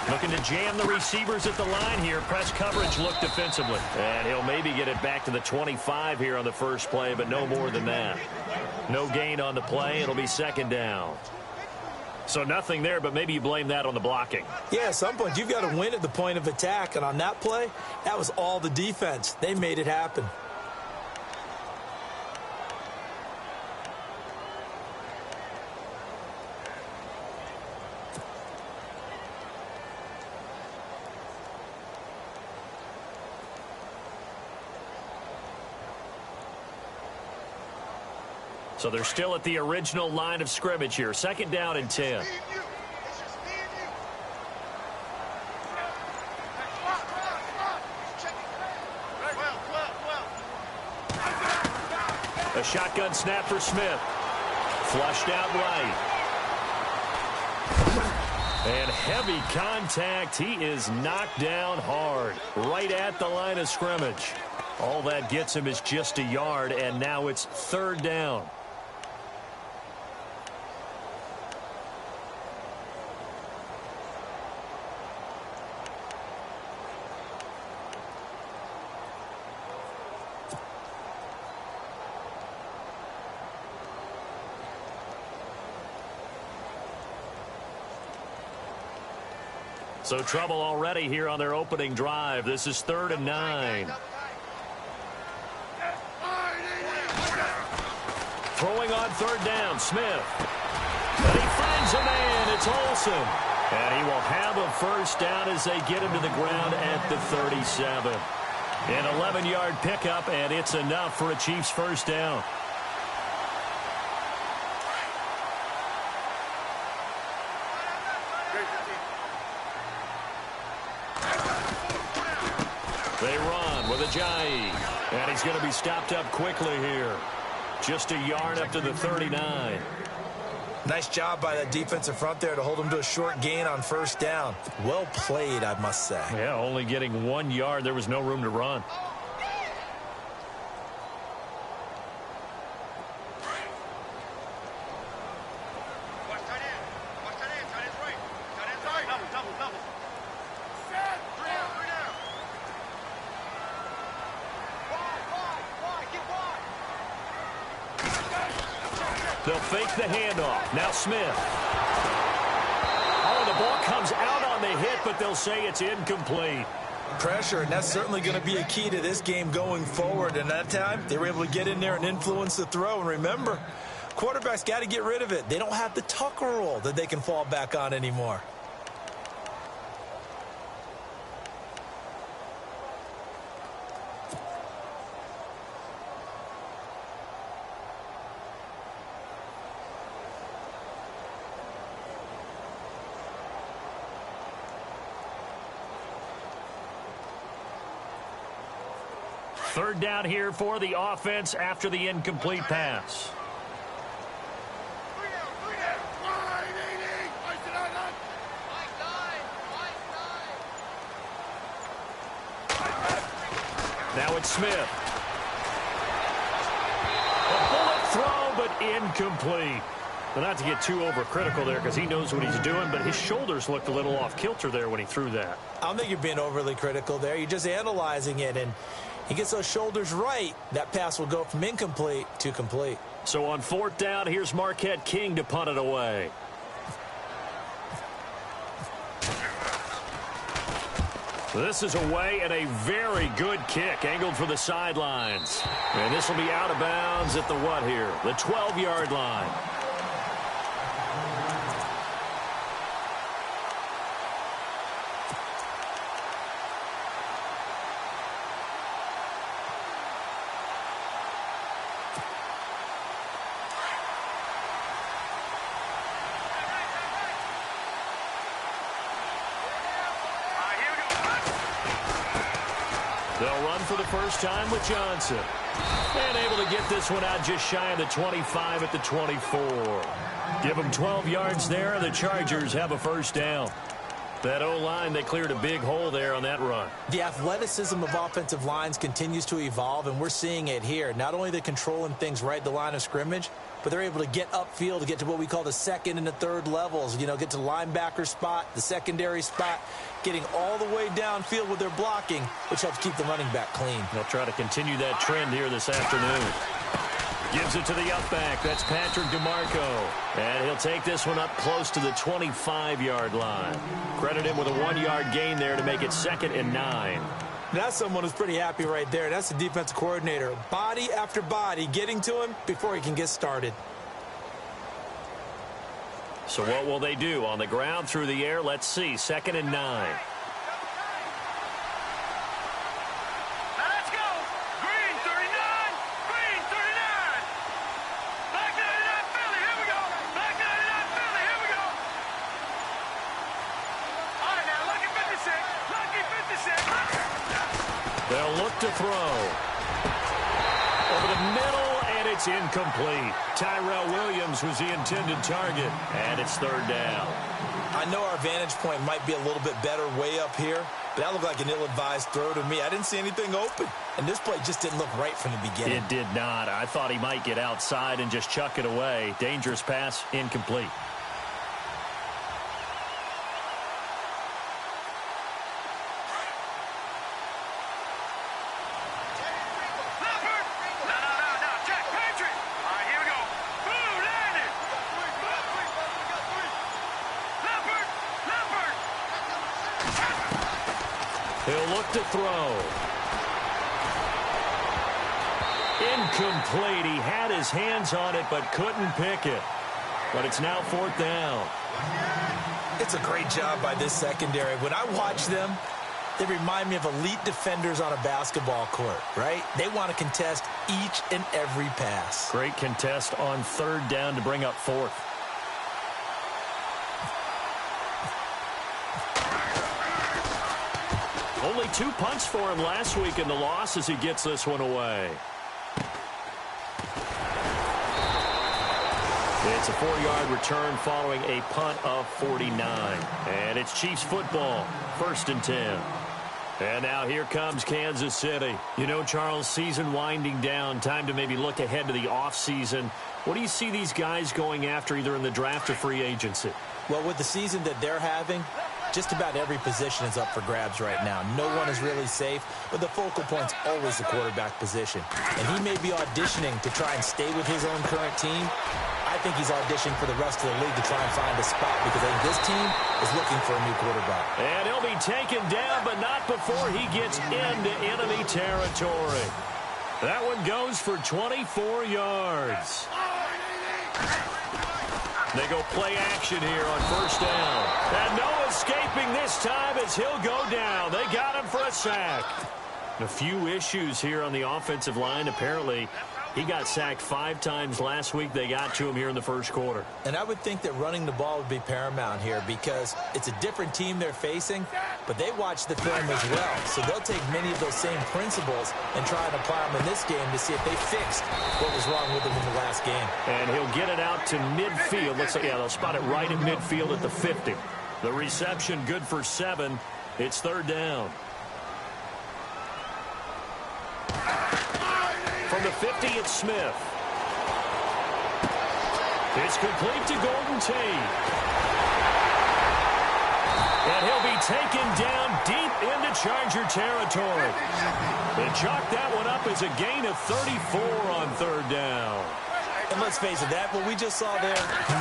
Looking to jam the receivers at the line here. Press coverage look defensively. And he'll maybe get it back to the 25 here on the first play, but no more than that. No gain on the play. It'll be second down. So nothing there, but maybe you blame that on the blocking. Yeah, at some point you've got to win at the point of attack. And on that play, that was all the defense. They made it happen. So they're still at the original line of scrimmage here. Second down and 10. A shotgun snap for Smith. Flushed out right. And heavy contact. He is knocked down hard. Right at the line of scrimmage. All that gets him is just a yard, and now it's third down. So trouble already here on their opening drive. This is 3rd and 9. Throwing on third down, Smith. And he finds a man. It's Olsen. And he will have a first down as they get him to the ground at the 37. An 11-yard pickup, and it's enough for a Chiefs first down. They run with Ajayi, and he's going to be stopped up quickly here. Just a yard up to the 39. Nice job by that defensive front there to hold him to a short gain on first down. Well played, I must say. Yeah, only getting 1 yard. There was no room to run. They'll fake the handoff. Now Smith. Oh, the ball comes out on the hit, but they'll say it's incomplete. Pressure, and that's certainly going to be a key to this game going forward. And that time, they were able to get in there and influence the throw. And remember, quarterbacks got to get rid of it. They don't have the Tucker rule that they can fall back on anymore. Third down here for the offense after the incomplete pass. Now it's Smith. A bullet throw, but incomplete. Well, not to get too overcritical there because he knows what he's doing, but his shoulders looked a little off kilter there when he threw that. I don't think you're being overly critical there. You're just analyzing it, and he gets those shoulders right. That pass will go from incomplete to complete. So on fourth down, here's Marquette King to punt it away. This is away and a very good kick angled for the sidelines. And this will be out of bounds at the what here? The 12-yard line. They'll run for the first time with Johnson. And able to get this one out just shy of the 25 at the 24. Give them 12 yards there, and the Chargers have a first down. That O-line, they cleared a big hole there on that run. The athleticism of offensive lines continues to evolve, and we're seeing it here. Not only are they controlling things right at the line of scrimmage, but they're able to get upfield to get to what we call the second and the third levels. You know, get to the linebacker spot, the secondary spot, getting all the way downfield with their blocking, which helps keep the running back clean. They'll try to continue that trend here this afternoon. Gives it to the up back. That's Patrick DeMarco. And he'll take this one up close to the 25-yard line. Credit him with a 1-yard gain there to make it 2nd and 9. That's someone who's pretty happy right there. That's the defensive coordinator. Body after body getting to him before he can get started. So what will they do? On the ground, through the air, let's see. 2nd and 9. They'll look to throw. Over the middle, and it's incomplete. Tyrell Williams was the intended target, and it's 3rd down. I know our vantage point might be a little bit better way up here, but that looked like an ill-advised throw to me. I didn't see anything open, and this play just didn't look right from the beginning. It did not. I thought he might get outside and just chuck it away. Dangerous pass, incomplete. He'll look to throw. Incomplete. He had his hands on it but couldn't pick it. But it's now 4th down. It's a great job by this secondary. When I watch them, they remind me of elite defenders on a basketball court, right? They want to contest each and every pass. Great contest on 3rd down to bring up 4th. Only 2 punts for him last week in the loss as he gets this one away. It's a 4-yard return following a punt of 49. And it's Chiefs football, 1st and 10. And now here comes Kansas City. You know, Charles, season winding down. Time to maybe look ahead to the offseason. What do you see these guys going after either in the draft or free agency? Well, with the season that they're having, just about every position is up for grabs right now. No one is really safe, but the focal point's always the quarterback position. And he may be auditioning to try and stay with his own current team. I think he's auditioning for the rest of the league to try and find a spot because I think this team is looking for a new quarterback. And he'll be taken down, but not before he gets into enemy territory. That one goes for 24 yards. They go play action here on 1st down. And no escaping this time as he'll go down. They got him for a sack. A few issues here on the offensive line. Apparently, he got sacked 5 times last week. They got to him here in the 1st quarter. And I would think that running the ball would be paramount here because it's a different team they're facing, but they watch the film as well. So they'll take many of those same principles and try and apply them in this game to see if they fixed what was wrong with them in the last game. And he'll get it out to midfield. Looks like, yeah, they'll spot it right at midfield at the 50. The reception good for 7. It's 3rd down. From the 50, it's Smith. It's complete to Golden Tate. And he'll be taken down deep into Charger territory. They chalk that one up as a gain of 34 on 3rd down. And let's face it, that what we just saw there,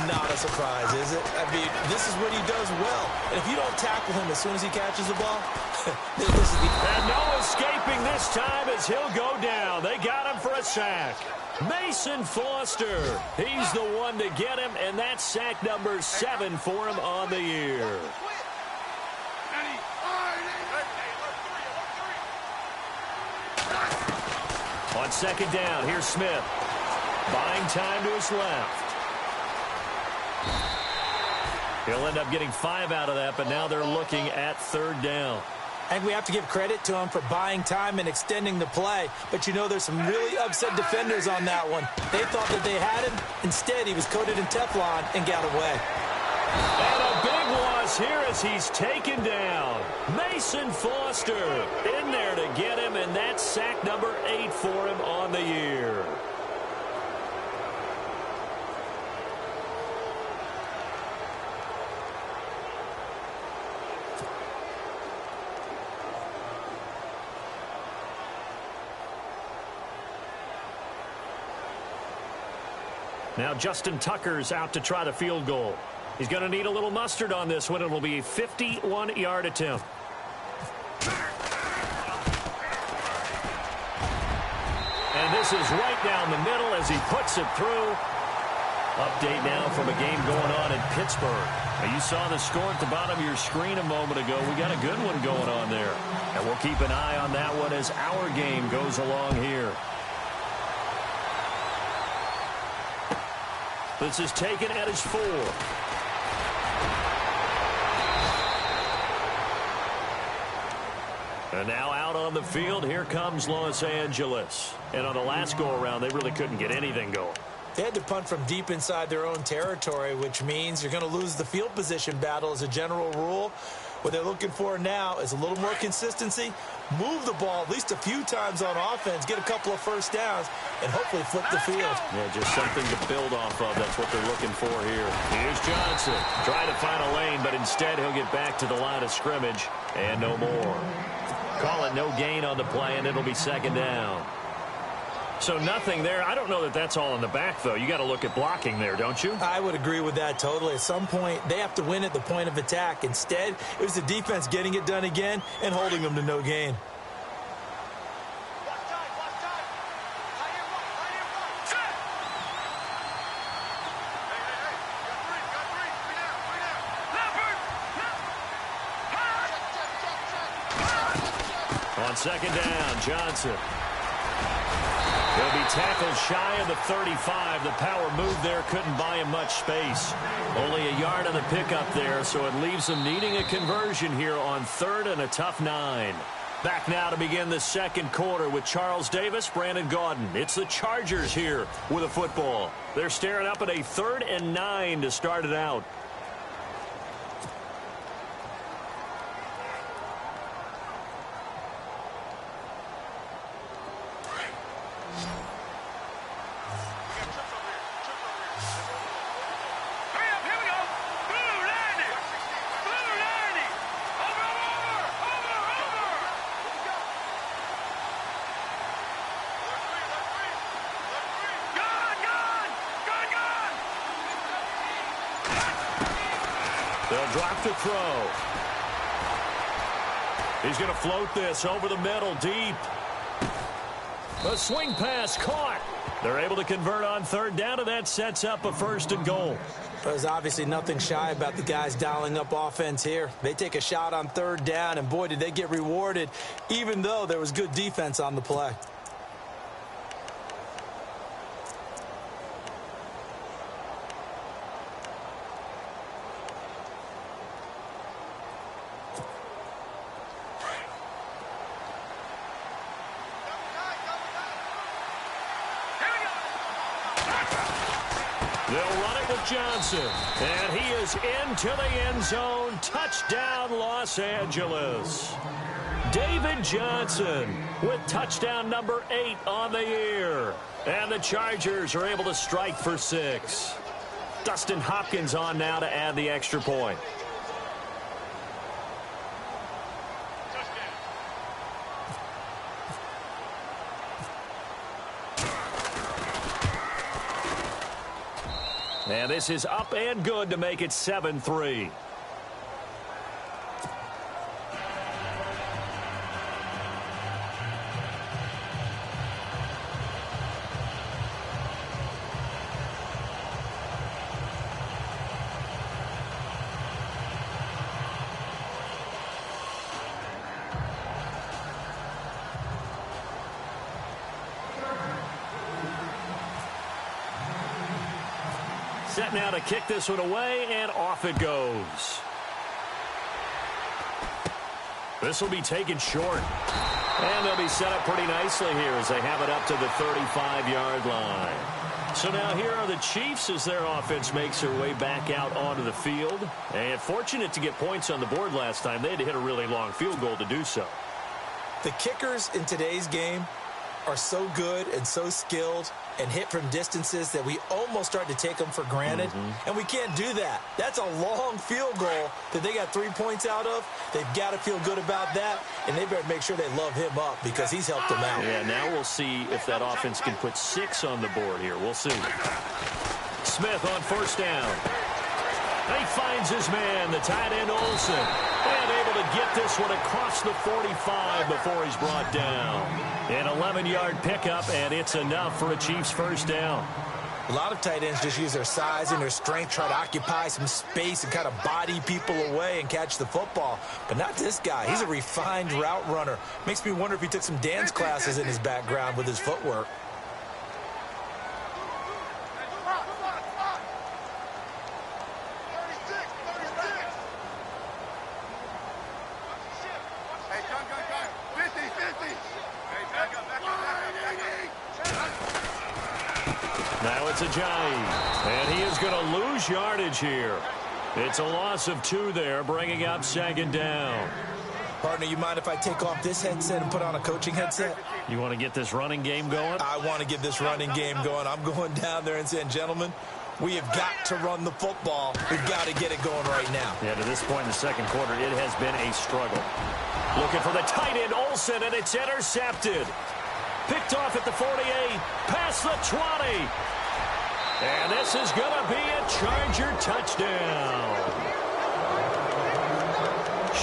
not a surprise, is it? I mean, this is what he does well. And if you don't tackle him as soon as he catches the ball, this is the... And no escaping this time as he'll go down. They got him for a sack. Mason Foster, he's the one to get him, and that's sack number 7 for him on the year. On 2nd down, here's Smith. Buying time to his left. He'll end up getting 5 out of that, but now they're looking at 3rd down. I think we have to give credit to him for buying time and extending the play. But, you know, there's some really upset defenders on that one. They thought that they had him. Instead, he was coated in Teflon and got away. And a big loss here as he's taken down. Mason Foster in there to get him, and that's sack number 8 for him on the year. Now Justin Tucker's out to try the field goal. He's going to need a little mustard on this one. It will be a 51-yard attempt. And this is right down the middle as he puts it through. Update now from a game going on in Pittsburgh. Now you saw the score at the bottom of your screen a moment ago. We got a good one going on there. And we'll keep an eye on that one as our game goes along here. This is taken at his 4. And now out on the field, here comes Los Angeles. And on the last go-around, they really couldn't get anything going. They had to punt from deep inside their own territory, which means you're going to lose the field position battle as a general rule. What they're looking for now is a little more consistency, move the ball at least a few times on offense, get a couple of first downs, and hopefully flip the field. Yeah, just something to build off of. That's what they're looking for here. Here's Johnson. Trying to find a lane, but instead he'll get back to the line of scrimmage, and no more. Call it no gain on the play, and it'll be second down. So nothing there. I don't know that that's all in the back, though. You got to look at blocking there, don't you? I would agree with that totally. At some point, they have to win at the point of attack. Instead, it was the defense getting it done again and holding them to no gain. On second down, Johnson. He'll be tackled shy of the 35. The power move there couldn't buy him much space. Only a yard on the pickup there, so it leaves him needing a conversion here on third and a tough 9. Back now to begin the second quarter with Charles Davis, Brandon Gaudin. It's the Chargers here with a football. They're staring up at a 3rd and 9 to start it out. They'll drop the throw. He's going to float this over the middle, deep. A swing pass caught. They're able to convert on third down, and that sets up a 1st and goal. There's obviously nothing shy about the guys dialing up offense here. They take a shot on third down, and boy, did they get rewarded, even though there was good defense on the play. They'll run it with Johnson. And he is into the end zone. Touchdown, Los Angeles. David Johnson with touchdown number 8 on the year. And the Chargers are able to strike for 6. Dustin Hopkins on now to add the extra point. And this is up and good to make it 7-3. Set now to kick this one away, and off it goes. This will be taken short. And they'll be set up pretty nicely here as they have it up to the 35-yard line. So now here are the Chiefs as their offense makes their way back out onto the field. And fortunate to get points on the board last time. They had to hit a really long field goal to do so. The kickers in today's game are so good and so skilled and hit from distances that we almost start to take them for granted. And we can't do that. That's a long field goal that they got 3 points out of. They've got to feel good about that, and they better make sure they love him up because he's helped them out. Yeah, now we'll see if that offense can put 6 on the board here. We'll see. Smith on first down. He finds his man, the tight end Olsen, and able to get this one across the 45 before he's brought down. An 11-yard pickup, and it's enough for a Chiefs first down. A lot of tight ends just use their size and their strength, try to occupy some space and kind of body people away and catch the football. But not this guy. He's a refined route runner. Makes me wonder if he took some dance classes in his background with his footwork. Now it's Ajayi, and he is going to lose yardage here. It's a loss of 2 there, bringing up second down. Partner, you mind if I take off this headset and put on a coaching headset? You want to get this running game going? I want to get this running game going. I'm going down there and saying, gentlemen, we have got to run the football. We've got to get it going right now. Yeah, to this point in the second quarter, it has been a struggle. Looking for the tight end, Olsen, and it's intercepted. Picked off at the 48, past the 20. And this is going to be a Charger touchdown.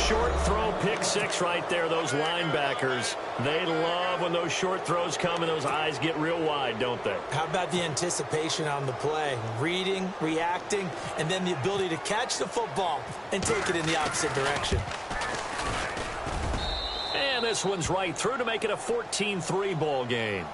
Short throw, pick 6 right there. Those linebackers, they love when those short throws come and those eyes get real wide, don't they? How about the anticipation on the play? Reading, reacting, and then the ability to catch the football and take it in the opposite direction. And this one's right through to make it a 14-3 ball game.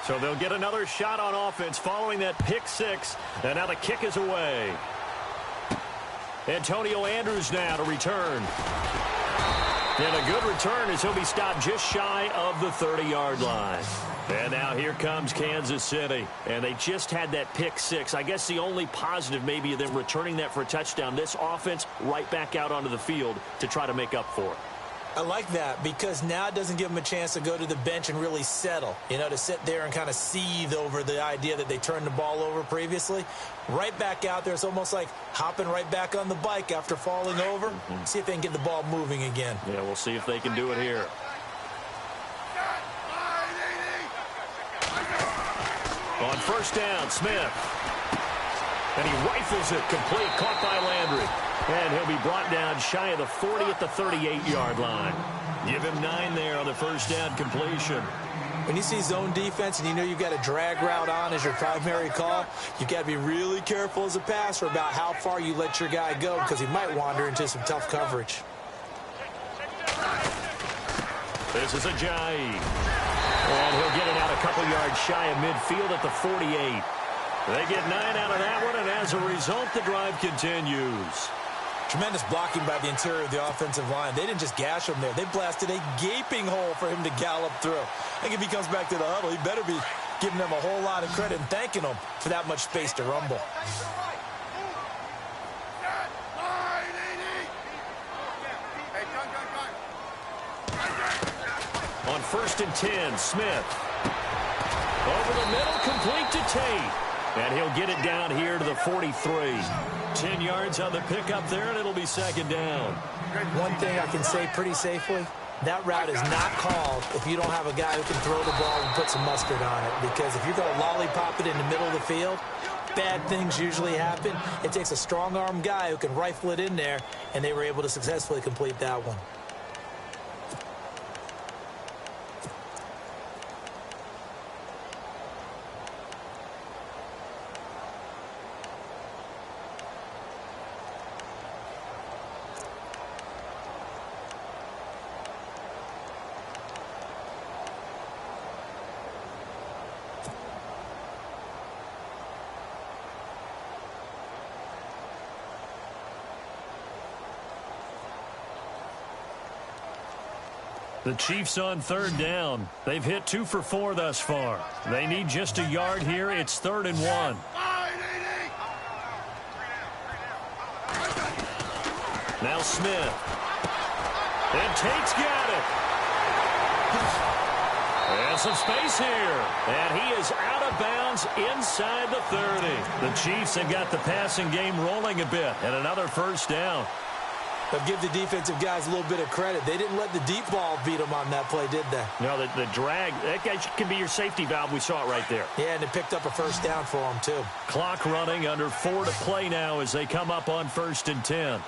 So they'll get another shot on offense following that pick 6. And now the kick is away. Antonio Andrews now to return. And a good return as he'll be stopped just shy of the 30-yard line. And now here comes Kansas City. And they just had that pick 6. I guess the only positive maybe of them returning that for a touchdown. This offense right back out onto the field to try to make up for it. I like that because now it doesn't give them a chance to go to the bench and really settle, you know, to sit there and kind of seethe over the idea that they turned the ball over previously. Right back out there, it's almost like hopping right back on the bike after falling over. See if they can get the ball moving again. Yeah, we'll see if they can do it here. On first down, Smith. And he rifles it complete, caught by Landry. And he'll be brought down shy of the 40 at the 38-yard line. Give him 9 there on the first down completion. When you see zone defense and you know you've got a drag route on as your primary call, you've got to be really careful as a passer about how far you let your guy go because he might wander into some tough coverage. This is Ajayi. And he'll get it out a couple yards shy of midfield at the 48. They get 9 out of that one, and as a result, the drive continues. Tremendous blocking by the interior of the offensive line. They didn't just gash him there. They blasted a gaping hole for him to gallop through. I think if he comes back to the huddle, he better be giving them a whole lot of credit and thanking them for that much space to rumble. On first and 10, Smith. Over the middle, complete to Tate. And he'll get it down here to the 43. 10 yards on the pickup there, and it'll be second down. One thing I can say pretty safely, that route is not called if you don't have a guy who can throw the ball and put some mustard on it. Because if you're going to lollipop it in the middle of the field, bad things usually happen. It takes a strong-arm guy who can rifle it in there, and they were able to successfully complete that one. The Chiefs on third down. They've hit 2 for 4 thus far. They need just a yard here. It's 3rd and 1. Now Smith. And Tate's got it. And some space here. And he is out of bounds inside the 30. The Chiefs have got the passing game rolling a bit. And another first down. But give the defensive guys a little bit of credit. They didn't let the deep ball beat them on that play, did they? No, the drag, that guy can be your safety valve. We saw it right there. Yeah, and it picked up a first down for them, too. Clock running, under 4 to play now as they come up on 1st and 10.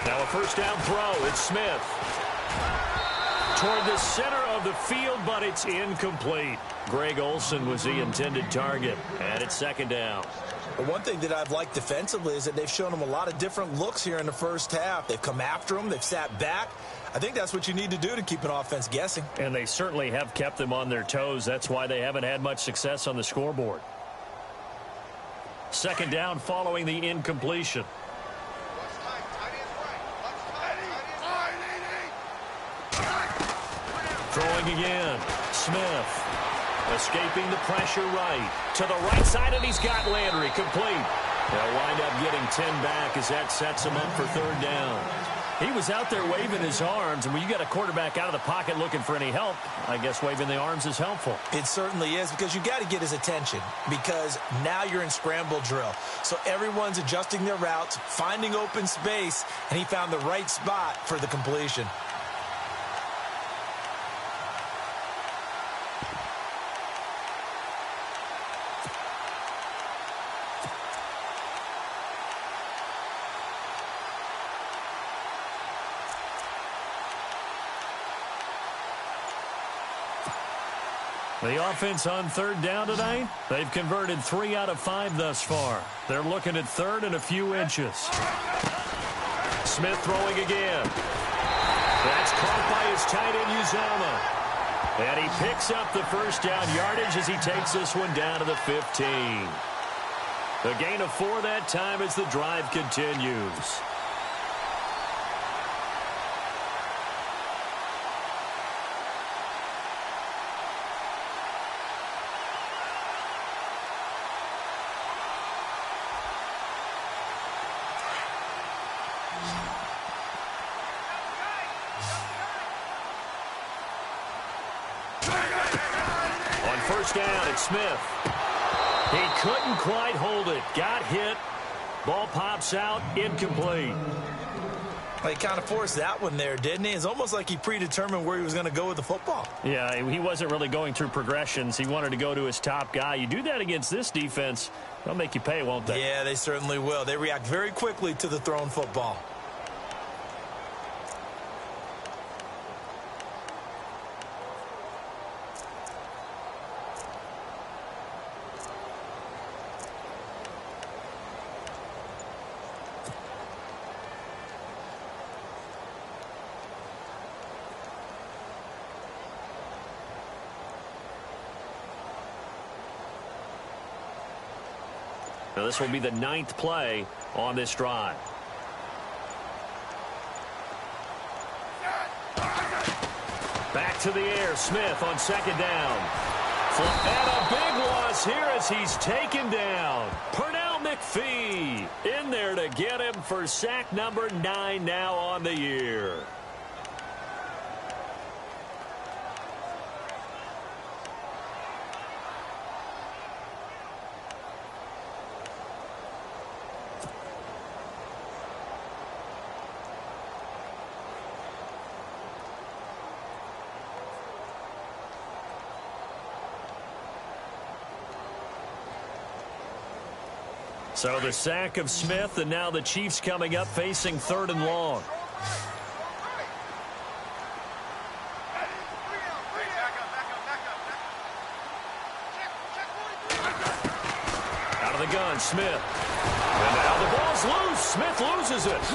Now a first down throw. It's Smith. Toward the center of the field, but it's incomplete. Greg Olsen was the intended target, and it's 2nd down. But one thing that I've liked defensively is that they've shown them a lot of different looks here in the first half. They've come after them. They've sat back. I think that's what you need to do to keep an offense guessing. And they certainly have kept them on their toes. That's why they haven't had much success on the scoreboard. 2nd down following the incompletion. Throwing again. Smith. Escaping the pressure right. To the right side, and he's got Landry. Complete. They'll wind up getting 10 back as that sets him up for 3rd down. He was out there waving his arms, and when you got a quarterback out of the pocket looking for any help, I guess waving the arms is helpful. It certainly is, because you got to get his attention, because now you're in scramble drill. So everyone's adjusting their routes, finding open space, and he found the right spot for the completion. The offense on 3rd down tonight, they've converted 3 out of 5 thus far. They're looking at 3rd and a few inches. Smith throwing again. That's caught by his tight end, Uzomah. And he picks up the first down yardage as he takes this one down to the 15. A gain of 4 that time as the drive continues. Down at Smith. He couldn't quite hold it. Got hit. Ball pops out. Incomplete. Well, he kind of forced that one there, didn't he? It's almost like he predetermined where he was going to go with the football. Yeah, he wasn't really going through progressions. He wanted to go to his top guy. You do that against this defense, they'll make you pay, won't they? Yeah, they certainly will. They react very quickly to the thrown football. Now this will be the 9th play on this drive. Back to the air. Smith on 2nd down. And a big loss here as he's taken down. Pernell McPhee in there to get him for sack number 9 now on the year. So the sack of Smith, and now the Chiefs coming up facing 3rd and long. Out of the gun, Smith. And now the ball's loose. Smith loses it.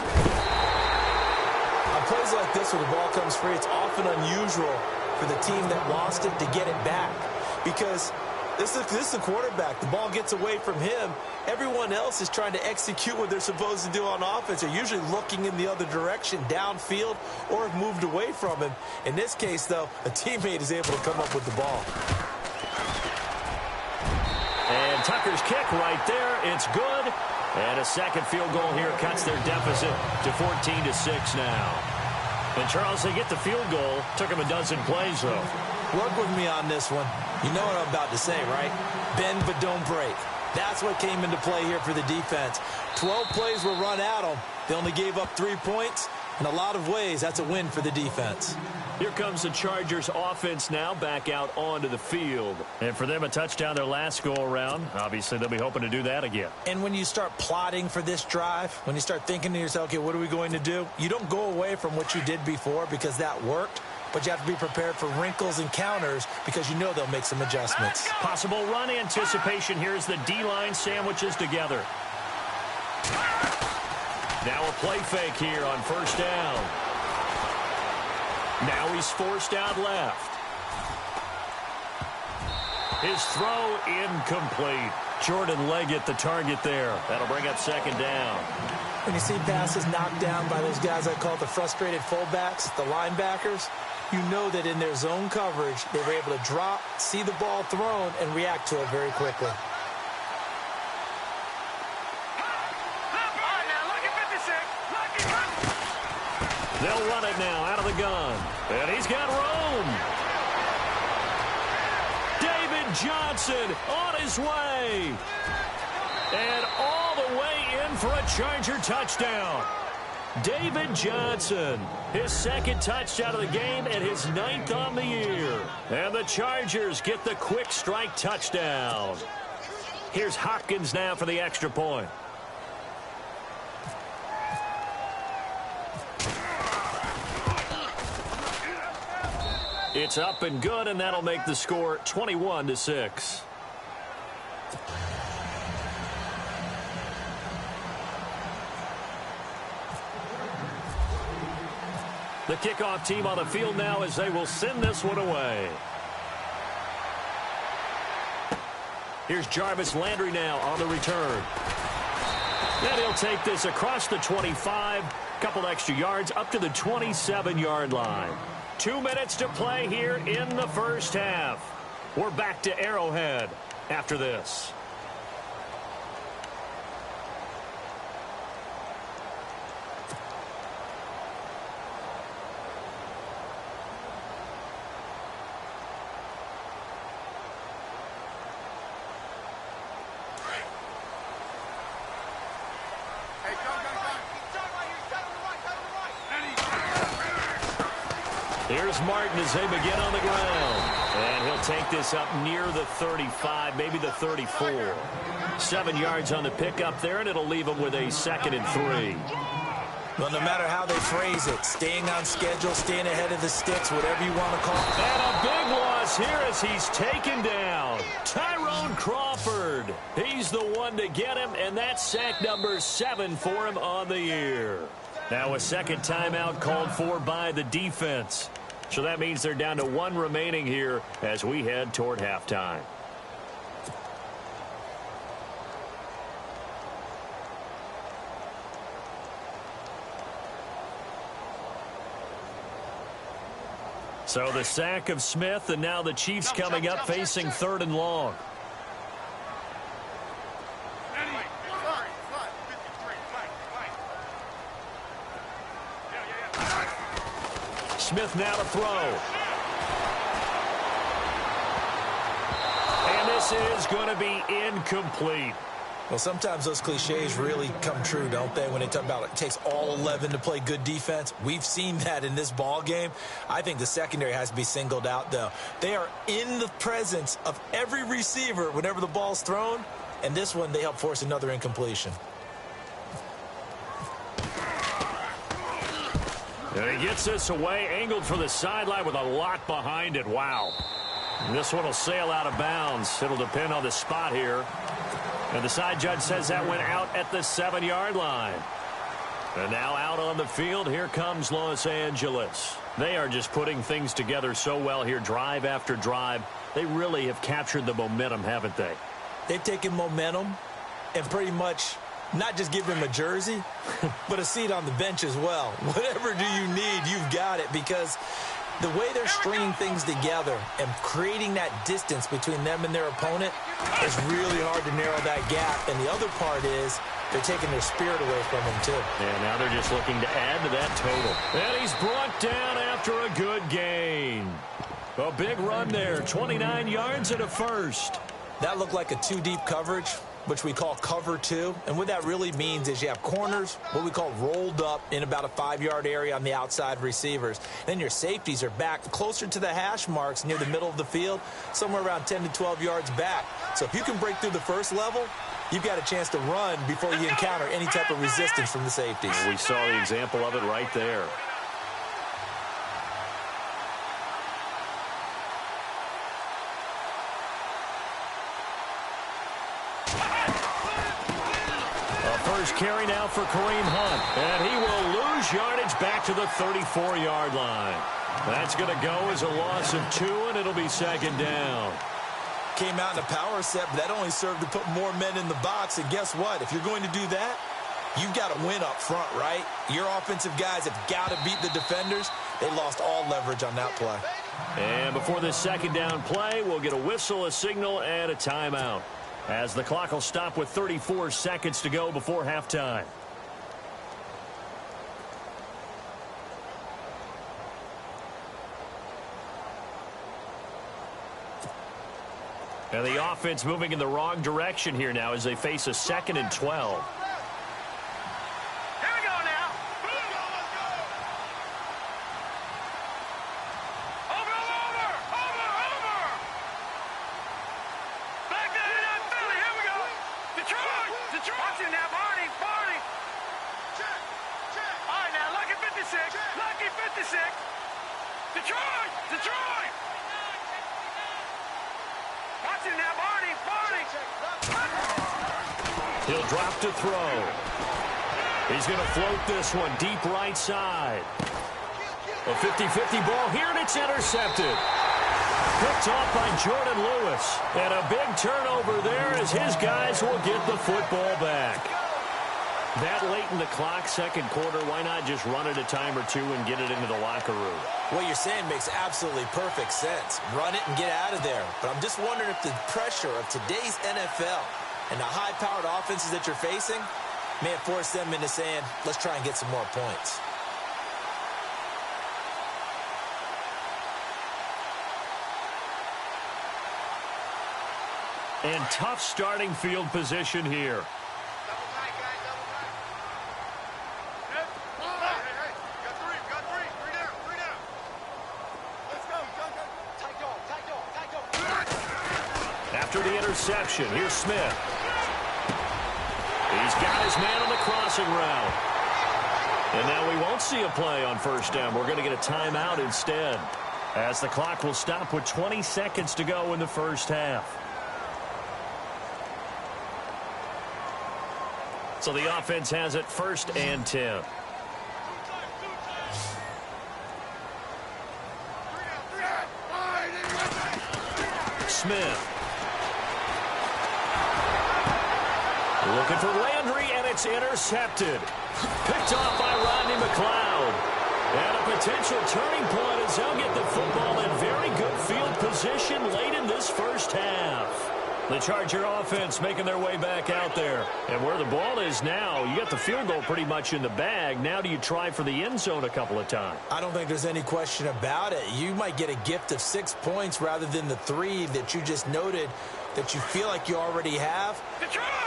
On plays like this where the ball comes free, it's often unusual for the team that lost it to get it back, because this is the quarterback. The ball gets away from him. Everyone else is trying to execute what they're supposed to do on offense. They're usually looking in the other direction, downfield, or have moved away from him. In this case, though, a teammate is able to come up with the ball. And Tucker's kick right there. It's good. And a second field goal here cuts their deficit to 14-6 now. And, Charles, they get the field goal. Took him a dozen plays, though. Work with me on this one. You know what I'm about to say, right? Bend but don't break. That's what came into play here for the defense. 12 plays were run at them. They only gave up 3 points. In a lot of ways, that's a win for the defense. Here comes the Chargers offense now back out onto the field. And for them, a touchdown their last go-around. Obviously, they'll be hoping to do that again. And when you start plotting for this drive, when you start thinking to yourself, okay, what are we going to do? You don't go away from what you did before because that worked. But you have to be prepared for wrinkles and counters because you know they'll make some adjustments. Possible run anticipation here as the D-line sandwiches together. Now a play fake here on first down. Now he's forced out left. His throw incomplete. Jordan Leggett the target there. That'll bring up second down. When you see passes knocked down by those guys I call the frustrated fullbacks, the linebackers, you know that in their zone coverage, they were able to drop, see the ball thrown, and react to it very quickly. They'll run it now out of the gun. And he's got room. David Johnson on his way. And all the way in for a Charger touchdown. David Johnson, his second touchdown of the game and his 9th on the year. And the Chargers get the quick strike touchdown. Here's Hopkins now for the extra point. It's up and good, and that'll make the score 21-6. The kickoff team on the field now as they will send this one away. Here's Jarvis Landry now on the return. And he'll take this across the 25, couple extra yards up to the 27-yard line. 2 minutes to play here in the first half. We're back to Arrowhead after this. Here's Martin as they begin on the ground. And he'll take this up near the 35, maybe the 34. 7 yards on the pickup there, and it'll leave him with a 2nd and 3. Well, no matter how they phrase it, staying on schedule, staying ahead of the sticks, whatever you want to call it. And a big loss here as he's taken down. Tyrone Crawford. He's the one to get him, and that's sack number 7 for him on the year. Now a second timeout called for by the defense. So that means they're down to 1 remaining here as we head toward halftime. So the sack of Smith, and now the Chiefs coming up facing 3rd and long. Smith now to throw. And this is going to be incomplete. Well, sometimes those cliches really come true, don't they, when they talk about it takes all 11 to play good defense. We've seen that in this ball game. I think the secondary has to be singled out, though. They are in the presence of every receiver whenever the ball's thrown, and this one they help force another incompletion. And he gets this away, angled for the sideline with a lot behind it. Wow. And this one will sail out of bounds. It'll depend on the spot here. And the side judge says that went out at the 7-yard line. And now out on the field, here comes Los Angeles. They are just putting things together so well here, drive after drive. They really have captured the momentum, haven't they? They've taken momentum and pretty much not just give him a jersey, but a seat on the bench as well. Whatever do you need, you've got it, because The way they're stringing things together and creating that distance between them and their opponent is really hard to narrow that gap. And the other part is they're taking their spirit away from them, too. And now they're just looking to add to that total. And he's brought down after a good gain. A big run there, 29 yards and a first. That looked like a two-deep coverage, which we call cover two. And what that really means is you have corners, what we call rolled up in about a 5-yard area on the outside receivers. Then your safeties are back closer to the hash marks near the middle of the field, somewhere around 10 to 12 yards back. So if you can break through the first level, you've got a chance to run before you encounter any type of resistance from the safeties. We saw the example of it right there. First carry now for Kareem Hunt. And he will lose yardage back to the 34-yard line. That's going to go as a loss of 2, and it'll be second down. Came out in a power set, but that only served to put more men in the box. And guess what? If you're going to do that, you've got to win up front, right? Your offensive guys have got to beat the defenders. They lost all leverage on that play. And before this second down play, we'll get a whistle, a signal, and a timeout, as the clock will stop with 34 seconds to go before halftime. And the offense moving in the wrong direction here now as they face a 2nd and 12. He'll drop to throw. He's going to float this one deep right side. A 50-50 ball here, and it's intercepted. Picked off by Jordan Lewis. And a big turnover there as his guys will get the football back. That late in the clock, second quarter, why not just run it a time or two and get it into the locker room? What you're saying makes absolutely perfect sense. Run it and get out of there. But I'm just wondering if the pressure of today's NFL and the high-powered offenses that you're facing may have forced them into saying, let's try and get some more points. And tough starting field position here. After the interception, here's Smith. He's got his man on the crossing route. And now we won't see a play on first down. We're going to get a timeout instead, as the clock will stop with 20 seconds to go in the first half. So the offense has it 1st and 10. Smith. Looking for Landry, and it's intercepted. Picked off by Rodney McLeod. And a potential turning point as they'll get the football in very good field position late in this first half. The Charger offense making their way back out there. And where the ball is now, you got the field goal pretty much in the bag. Now do you try for the end zone a couple of times? I don't think there's any question about it. You might get a gift of 6 points rather than the 3 that you just noted that you feel like you already have.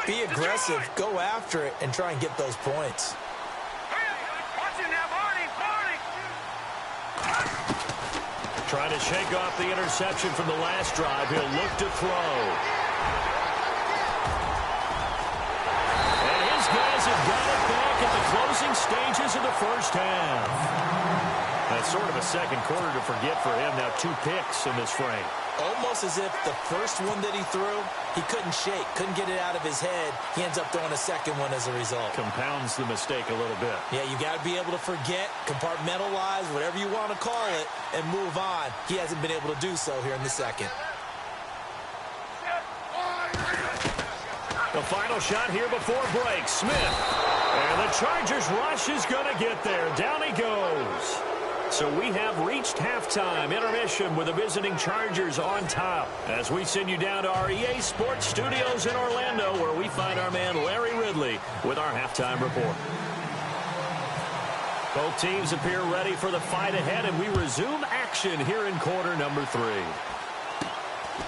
Be aggressive, go after it, and try and get those points. Trying to shake off the interception from the last drive. He'll look to throw. And his guys have got it back at the closing stages of the first half. That's sort of a second quarter to forget for him. Now 2 picks in this frame. Almost as if the first one that he threw, he couldn't shake, couldn't get it out of his head. He ends up throwing a second one as a result. Compounds the mistake a little bit. Yeah, you got to be able to forget, compartmentalize, whatever you want to call it, and move on. He hasn't been able to do so here in the second. The final shot here before break. Smith. And the Chargers rush is going to get there. Down he goes. So we have reached halftime intermission with the visiting Chargers on top as we send you down to our EA Sports Studios in Orlando where we find our man Larry Ridley with our halftime report. Both teams appear ready for the fight ahead, and we resume action here in quarter number 3.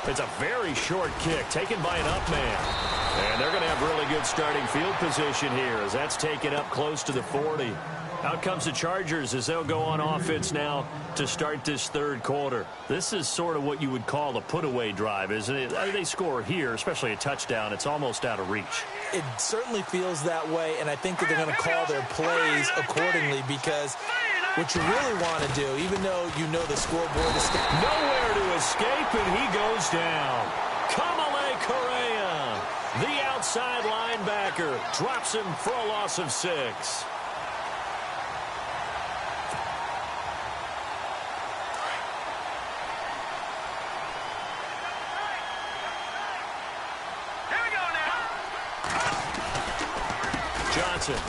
It's a very short kick taken by an up man. And they're going to have really good starting field position here as that's taken up close to the 40. Out comes the Chargers as they'll go on offense now to start this third quarter. This is sort of what you would call a put-away drive, isn't it? They score here, especially a touchdown. It's almost out of reach. It certainly feels that way, and I think that they're going to call their plays accordingly because what you really want to do, even though you know the scoreboard is nowhere to escape, and he goes down. Kamale Correa, the outside linebacker, drops him for a loss of 6.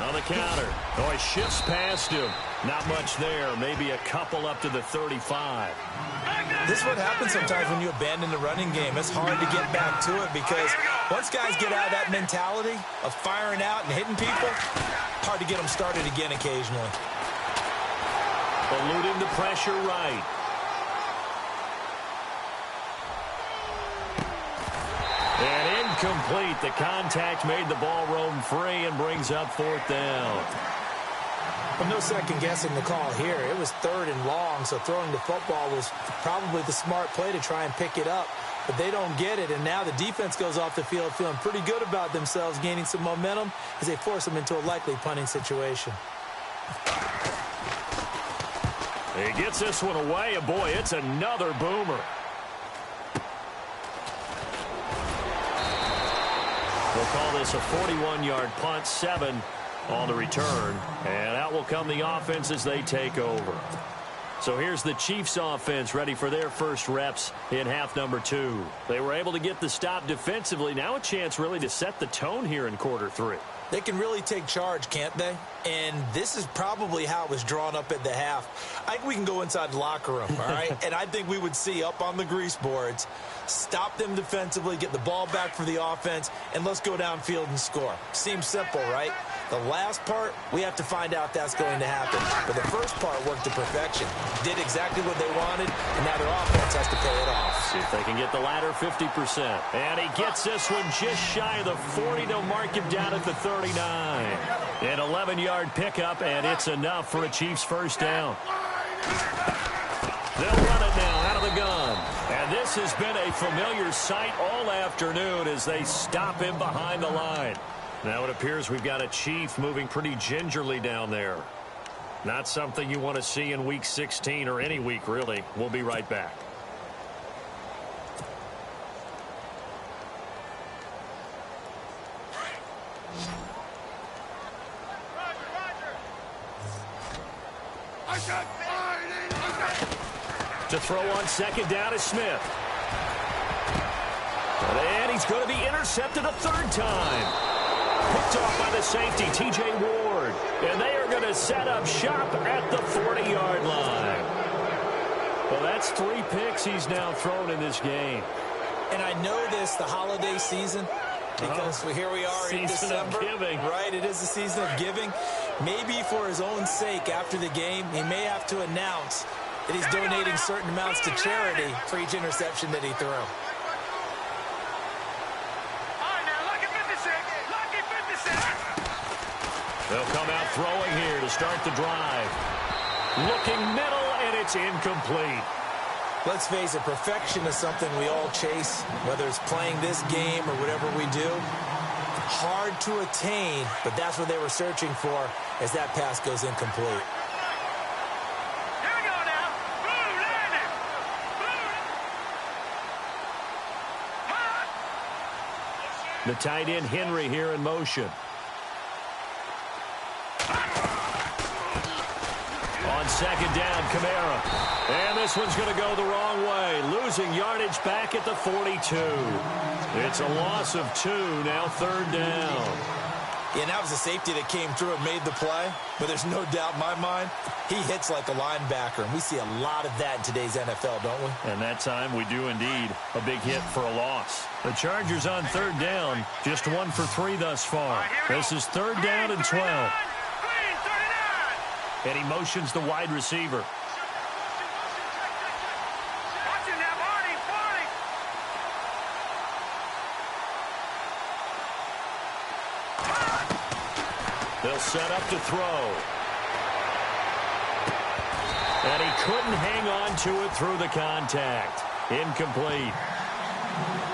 On the counter. Oh, he shifts past him. Not much there. Maybe a couple up to the 35. This is what happens sometimes when you abandon the running game. It's hard to get back to it because once guys get out of that mentality of firing out and hitting people, hard to get them started again occasionally. Eluding the pressure right. And incomplete. The contact made the ball roam free and brings up 4th down. Well, no second guessing the call here. It was 3rd and long, so throwing the football was probably the smart play to try and pick it up. But they don't get it, and now the defense goes off the field feeling pretty good about themselves, gaining some momentum as they force them into a likely punting situation. He gets this one away, and boy, it's another boomer. We'll call this a 41-yard punt, 7 on the return. And out will come the offense as they take over. So here's the Chiefs offense ready for their first reps in half number 2. They were able to get the stop defensively. Now a chance really to set the tone here in quarter 3. They can really take charge, can't they? And this is probably how it was drawn up at the half. I think we can go inside the locker room, all right? And I think we would see up on the grease boards, stop them defensively, get the ball back for the offense, and let's go downfield and score. Seems simple, right? The last part, we have to find out if that's going to happen. But the first part worked to perfection. Did exactly what they wanted, and now their offense has to pay it off. See if they can get the latter 50%. And he gets this one just shy of the 40. They'll mark him down at the 39. An 11-yard pickup, and it's enough for a Chiefs first down. They'll run it now out of the gun. And this has been a familiar sight all afternoon as they stop him behind the line. Now it appears we've got a Chief moving pretty gingerly down there. Not something you want to see in Week 16 or any week, really. We'll be right back. To throw on second down is Smith. And he's going to be intercepted a 3rd time. Picked off by the safety, T.J. Ward. And they are going to set up shop at the 40-yard line. Well, that's 3 picks he's now thrown in this game. And I know this, the holiday season, because here we are in December. Right, it is the season of giving. Maybe for his own sake after the game, he may have to announce that he's donating certain amounts to charity for each interception that he threw. They'll come out throwing here to start the drive. Looking middle, and it's incomplete. Let's face it, perfection is something we all chase, whether it's playing this game or whatever we do. Hard to attain, but that's what they were searching for as that pass goes incomplete. Here we go now. Boom, landing. Boom. The tight end Henry here in motion. On second down, Kamara. And this one's going to go the wrong way. Losing yardage back at the 42. It's a loss of 2, now 3rd down. And that was a safety that came through and made the play. But there's no doubt in my mind, he hits like a linebacker. And we see a lot of that in today's NFL, don't we? And that time we do indeed. A big hit for a loss. The Chargers on third down. Just 1 for 3 thus far. This is third down and 12. And he motions the wide receiver. They'll set up to throw. And he couldn't hang on to it through the contact. Incomplete.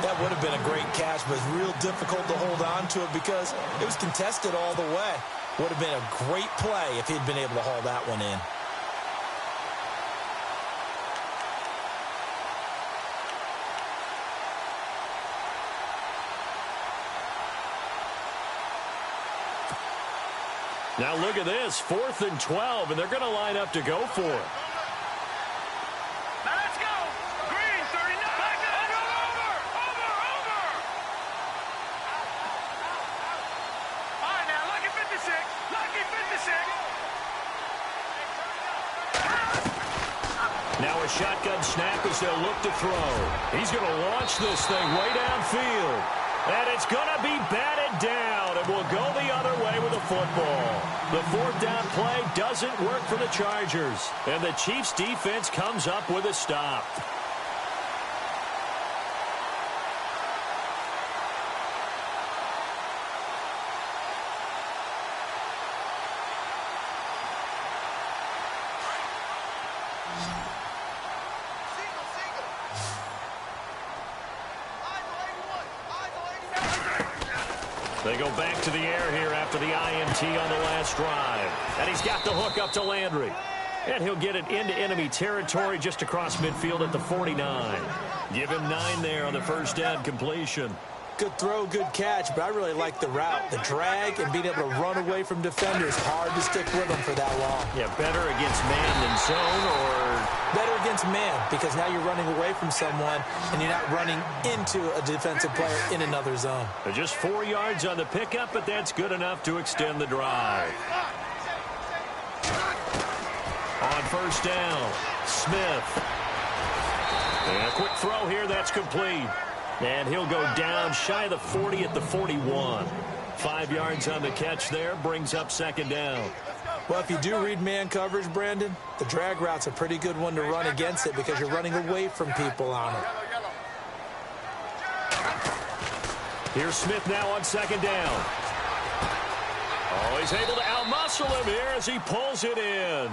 That would have been a great catch, but it's real difficult to hold on to it because it was contested all the way. Would have been a great play if he'd been able to haul that one in. Now look at this, 4th and 12, and they're going to line up to go for it. Now let's go. Green, 39. Over. All right, now, lucky 56. Lucky 56. Now a shotgun snap as they'll look to throw. He's going to launch this thing way downfield. And it's going to be batted down, and will go the other way with the football. The 4th down play doesn't work for the Chargers, and the Chiefs' defense comes up with a stop. They go back to the air here after the INT on the last drive. And he's got the hook up to Landry. And he'll get it into enemy territory just across midfield at the 49. Give him 9 there on the first down completion. Good throw, good catch, but I really like the route. The drag and being able to run away from defenders. Hard to stick with them for that long. Yeah, better against man than zone, or better against man, because now you're running away from someone and you're not running into a defensive player in another zone. They're just 4 yards on the pickup, but that's good enough to extend the drive. On first down, Smith. And a quick throw here, that's complete. And he'll go down shy of the 40 at the 41. 5 yards on the catch there, brings up second down. Well, if you do read man coverage, Brandon, the drag route's a pretty good one to run against it because you're running away from people on it. Here's Smith now on second down. Oh, he's able to outmuscle him here as he pulls it in.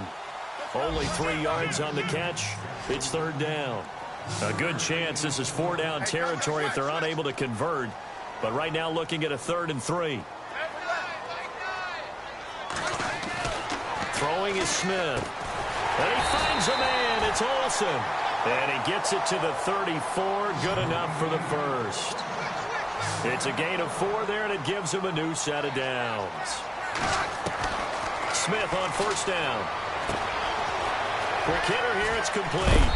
Only 3 yards on the catch. It's third down. A good chance this is 4 down territory if they're unable to convert. But right now looking at a 3rd and 3. Throwing is Smith. And he finds a man. It's Olsen. And he gets it to the 34. Good enough for the first. It's a gain of 4 there, and it gives him a new set of downs. Smith on first down. Quick hitter here. It's complete.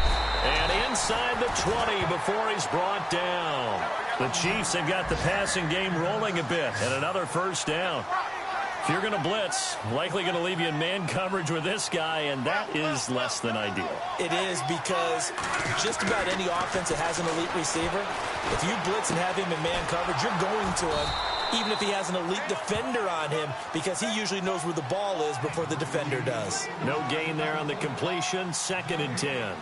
And inside the 20 before he's brought down. The Chiefs have got the passing game rolling a bit, and another first down. If you're going to blitz, likely going to leave you in man coverage with this guy, and that is less than ideal. It is, because just about any offense that has an elite receiver, if you blitz and have him in man coverage, you're going to him, even if he has an elite defender on him, because he usually knows where the ball is before the defender does. No gain there on the completion, 2nd and 10.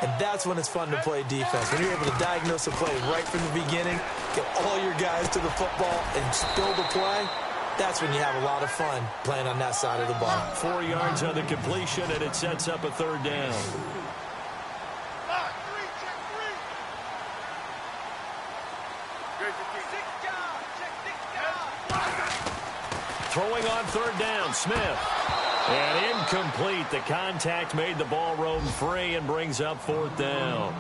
And that's when it's fun to play defense. When you're able to diagnose a play right from the beginning, get all your guys to the football and spill the play, that's when you have a lot of fun playing on that side of the ball. 4 yards on the completion, and it sets up a third down. Throwing on third down, Smith. And incomplete. The contact made the ball roam free and brings up 4th down.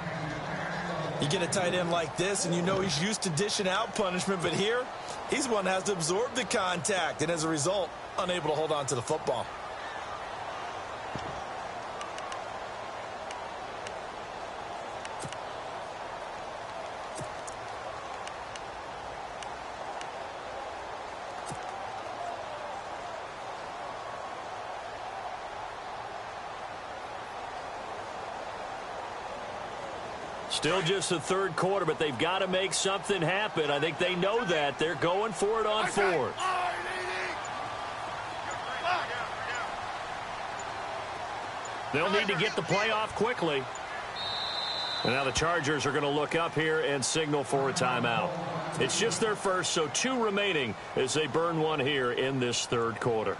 You get a tight end like this, and you know he's used to dishing out punishment, but here, he's one that has to absorb the contact, and as a result, unable to hold on to the football. Still just the third quarter, but they've got to make something happen. I think they know that. They're going for it on fourth. They'll need to get the play off quickly. And now the Chargers are going to look up here and signal for a timeout. It's just their first, so 2 remaining as they burn one here in this third quarter.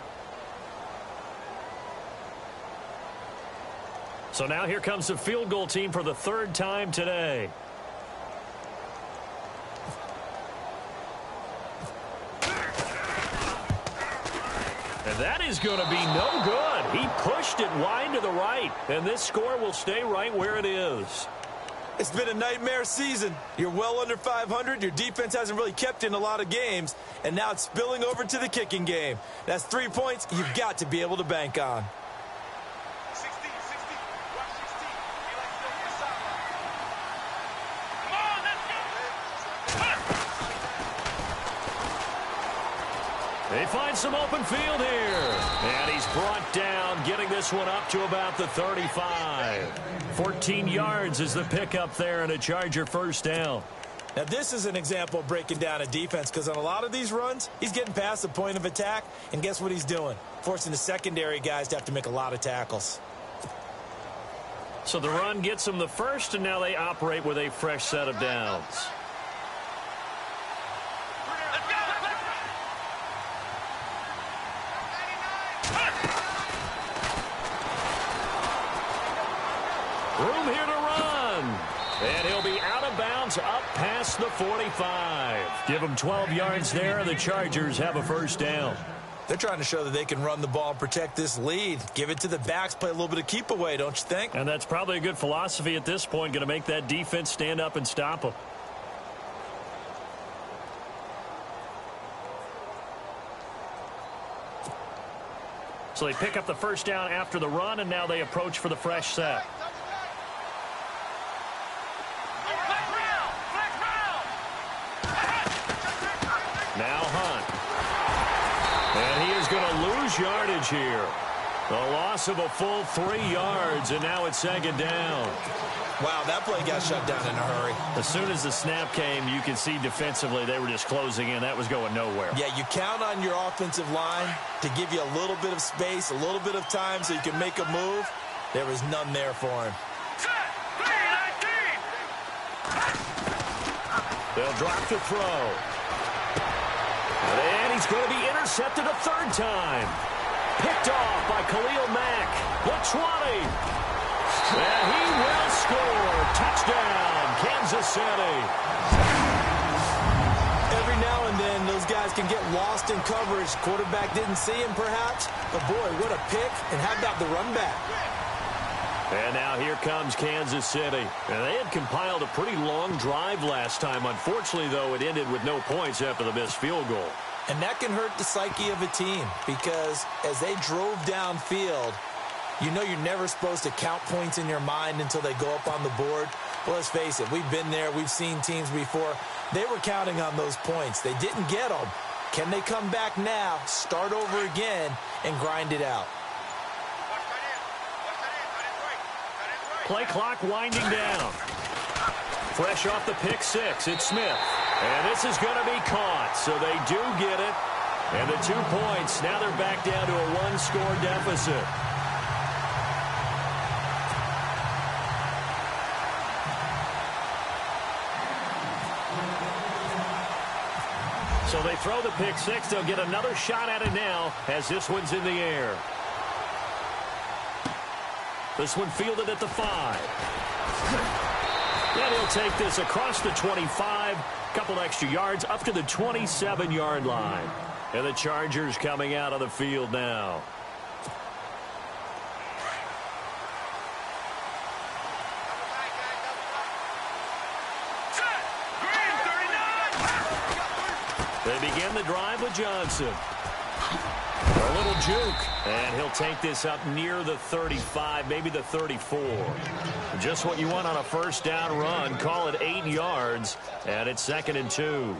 So now here comes the field goal team for the third time today. And that is going to be no good. He pushed it wide to the right, and this score will stay right where it is. It's been a nightmare season. You're well under 500. Your defense hasn't really kept in a lot of games, and now it's spilling over to the kicking game. That's 3 points you've got to be able to bank on. They find some open field here. And he's brought down, getting this one up to about the 35. 14 yards is the pickup there and a Charger first down. Now, this is an example of breaking down a defense because on a lot of these runs, he's getting past the point of attack, and guess what he's doing? Forcing the secondary guys to have to make a lot of tackles. So the run gets them the first, and now they operate with a fresh set of downs. Room here to run. And he'll be out of bounds up past the 45. Give him 12 yards there, and the Chargers have a first down. They're trying to show that they can run the ball and protect this lead. Give it to the backs, play a little bit of keep away, don't you think? And that's probably a good philosophy at this point, going to make that defense stand up and stop them. So they pick up the first down after the run, and now they approach for the fresh set. Now Hunt. And he is going to lose yardage here. A loss of a full 3 yards, and now it's second down. Wow, that play got shut down in a hurry. As soon as the snap came, you could see defensively they were just closing in. That was going nowhere. Yeah, you count on your offensive line to give you a little bit of space, a little bit of time so you can make a move. There was none there for him. They'll drop to throw. And he's going to be intercepted a third time. Picked off by Khalil Mack. The 20. And he will score. Touchdown, Kansas City. Every now and then, those guys can get lost in coverage. Quarterback didn't see him, perhaps. But, boy, what a pick. And how about the run back? And now here comes Kansas City. And they had compiled a pretty long drive last time. Unfortunately, though, it ended with no points after the missed field goal. And that can hurt the psyche of a team because as they drove downfield, you know you're never supposed to count points in your mind until they go up on the board. Well, let's face it, we've been there. We've seen teams before. They were counting on those points. They didn't get them. Can they come back now, start over again, and grind it out? Play clock winding down. Fresh off the pick six, it's Smith. And this is going to be caught, so they do get it. And the 2 points, now they're back down to a one-score deficit. So they throw the pick six. They'll get another shot at it now as this one's in the air. This one fielded at the 5. And he'll take this across the 25, couple extra yards up to the 27-yard line. And the Chargers coming out of the field now. They begin the drive with Johnson. A little juke, and he'll take this up near the 35, maybe the 34. Just what you want on a first down run. Call it 8 yards, and it's 2nd and 2.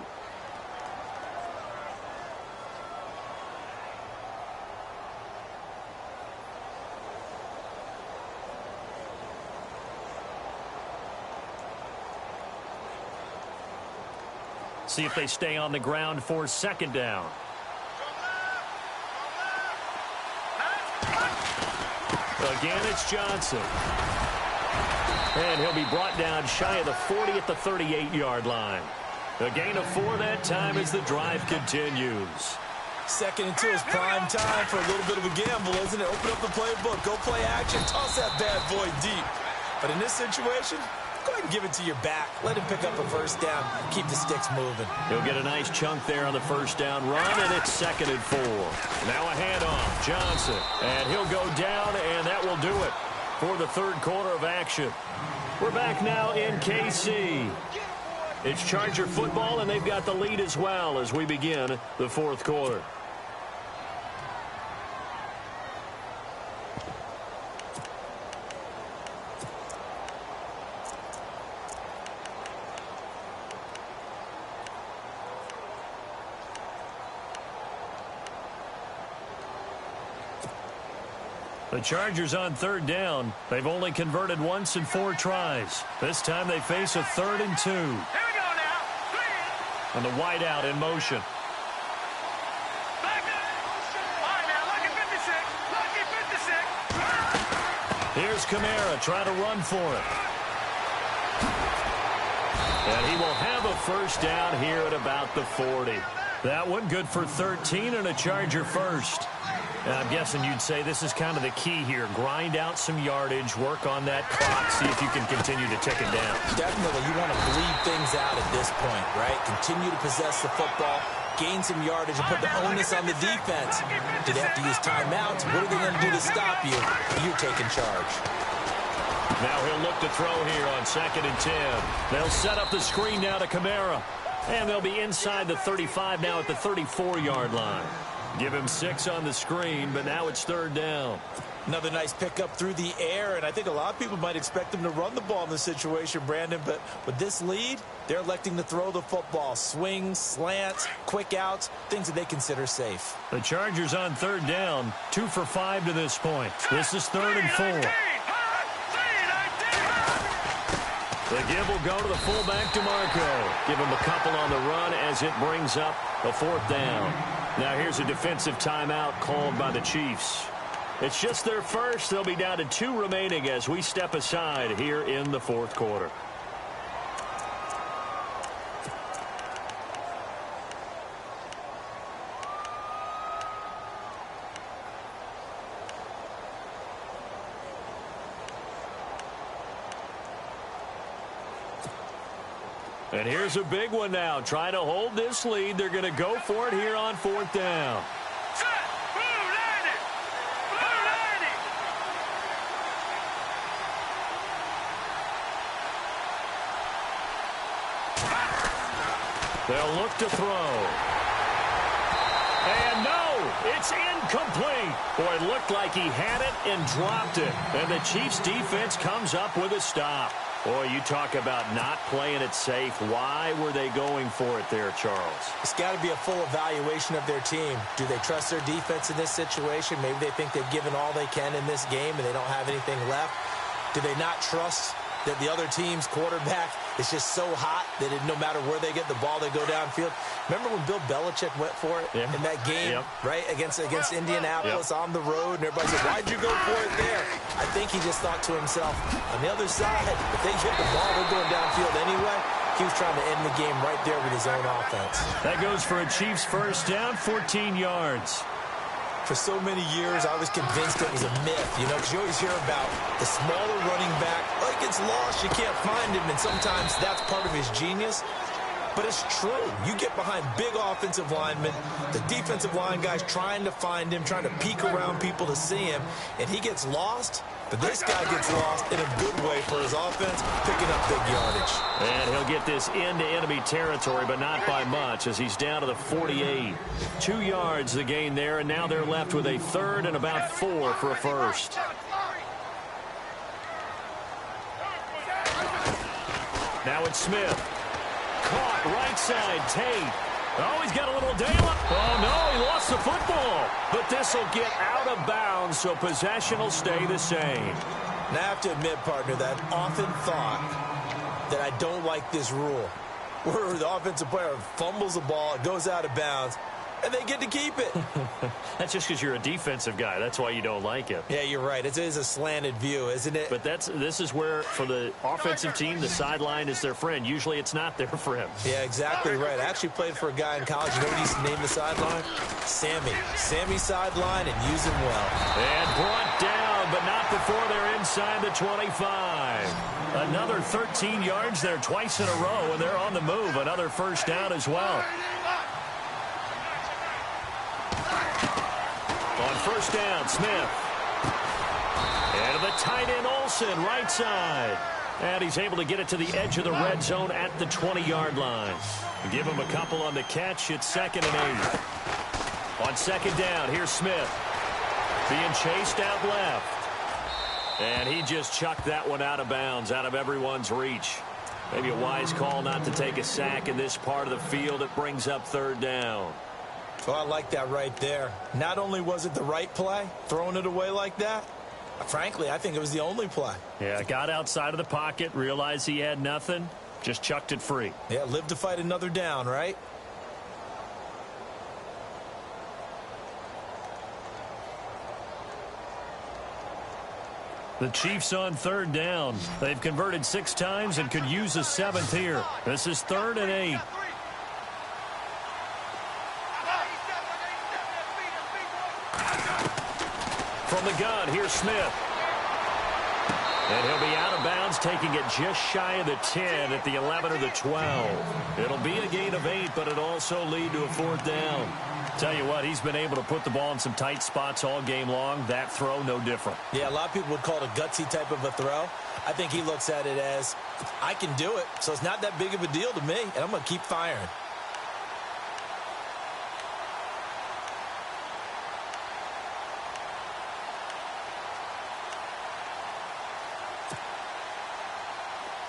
See if they stay on the ground for second down. Again, it's Johnson. And he'll be brought down shy of the 40 at the 38-yard line. A gain of 4 that time as the drive continues. Second and 2 is prime time for a little bit of a gamble, isn't it? Open up the playbook, go play action, toss that bad boy deep. But in this situation, go ahead and give it to your back. Let him pick up a first down. Keep the sticks moving. He'll get a nice chunk there on the first down run, and it's second and 4. Now a handoff, Johnson. And he'll go down, and that will do it for the third quarter of action. We're back now in KC. It's Charger football, and they've got the lead as well as we begin the fourth quarter. The Chargers on third down. They've only converted once in 4 tries. This time they face a 3rd and 2. Here we go now. And the wide out in motion. Back up. All right, now, lucky 56. Lucky 56. Here's Kamara trying to run for it. And he will have a first down here at about the 40. That one good for 13 and a Charger first. And I'm guessing you'd say this is kind of the key here. Grind out some yardage, work on that clock, see if you can continue to tick it down. Definitely, you want to bleed things out at this point, right? Continue to possess the football, gain some yardage, and put the onus on the defense. Do they have to use timeouts? What are they going to do to stop you? You're taking charge. Now he'll look to throw here on 2nd and 10. They'll set up the screen now to Kamara. And they'll be inside the 35 now at the 34-yard line. Give him 6 on the screen, but now it's 3rd down. Another nice pickup through the air, and I think a lot of people might expect them to run the ball in this situation, Brandon, but with this lead, they're electing to throw the football. Swings, slants, quick outs, things that they consider safe. The Chargers on 3rd down, 2 for 5 to this point. This is 3rd and 4. The give will go to the fullback, DeMarco. Give him a couple on the run as it brings up a 4th down. Now here's a defensive timeout called by the Chiefs. It's just their first. They'll be down to 2 remaining as we step aside here in the 4th quarter. And here's a big one now. Trying to hold this lead. They're going to go for it here on 4th down. They'll look to throw. And no, it's incomplete. Boy, it looked like he had it and dropped it. And the Chiefs defense comes up with a stop. Boy, you talk about not playing it safe. Why were they going for it there, Charles? It's got to be a full evaluation of their team. Do they trust their defense in this situation? Maybe they think they've given all they can in this game and they don't have anything left. Do they not trust that the other team's quarterback is just so hot that no matter where they get the ball, they go downfield? Remember when Bill Belichick went for it in that game, right, against Indianapolis on the road, and everybody said, why'd you go for it there? I think he just thought to himself, on the other side, if they get the ball, they're going downfield anyway. He was trying to end the game right there with his own offense. That goes for a Chiefs first down, 14 yards. For so many years, I was convinced it was a myth, you know, because you always hear about the smaller running back. Oh, he gets lost, you can't find him, and sometimes that's part of his genius. But it's true. You get behind big offensive linemen, the defensive line guys trying to find him, trying to peek around people to see him, and he gets lost. But this guy gets lost in a good way for his offense, picking up big yardage. And he'll get this into enemy territory, but not by much, as he's down to the 48. 2 yards the gain there, and now they're left with a 3rd and about 4 for a first. Now it's Smith. Caught right side, Tate. Oh, he's got a little day left. Oh, no, he lost the football. But this will get out of bounds, so possession will stay the same. Now, I have to admit, partner, that I've often thought that I don't like this rule. where the offensive player fumbles the ball, it goes out of bounds, and they get to keep it. That's just because you're a defensive guy. That's why you don't like it. Yeah, you're right. It is a slanted view, isn't it? But this is where, for the offensive team, the sideline is their friend. Usually it's not their friend. Yeah, exactly right. I actually played for a guy in college. You know what he used to name the sideline? Sammy. Sammy's sideline, and use him well. And brought down, but not before they're inside the 25. Another 13 yards there twice in a row, and they're on the move. Another first down as well. On first down, Smith. And to the tight end, Olsen, right side. And he's able to get it to the edge of the red zone at the 20-yard line. Give him a couple on the catch. It's 2nd and 8. On second down, here's Smith. Being chased out left. And he just chucked that one out of bounds, out of everyone's reach. Maybe a wise call not to take a sack in this part of the field. It brings up 3rd down. Oh, I like that right there. Not only was it the right play, throwing it away like that, frankly, I think it was the only play. Yeah, got outside of the pocket, realized he had nothing, just chucked it free. Yeah, live to fight another down, right? The Chiefs on 3rd down. They've converted 6 times and could use a 7th here. This is 3rd and 8. From the gun, here's Smith. And he'll be out of bounds, taking it just shy of the 10 at the 11 or the 12. It'll be a gain of 8, but it'll also lead to a 4th down. Tell you what, he's been able to put the ball in some tight spots all game long. That throw, no different. Yeah, a lot of people would call it a gutsy type of a throw. I think he looks at it as, I can do it, so it's not that big of a deal to me, and I'm going to keep firing.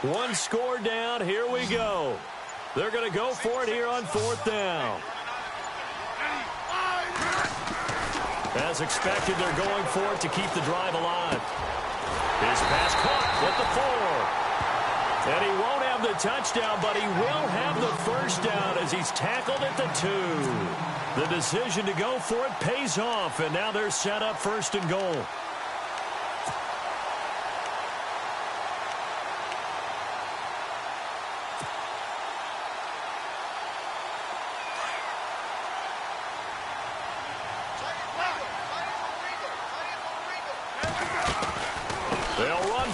One score down. Here we go. They're going to go for it here on 4th down. As expected, they're going for it to keep the drive alive. His pass caught at the 4. And he won't have the touchdown, but he will have the first down as he's tackled at the 2. The decision to go for it pays off, and now they're set up 1st and goal.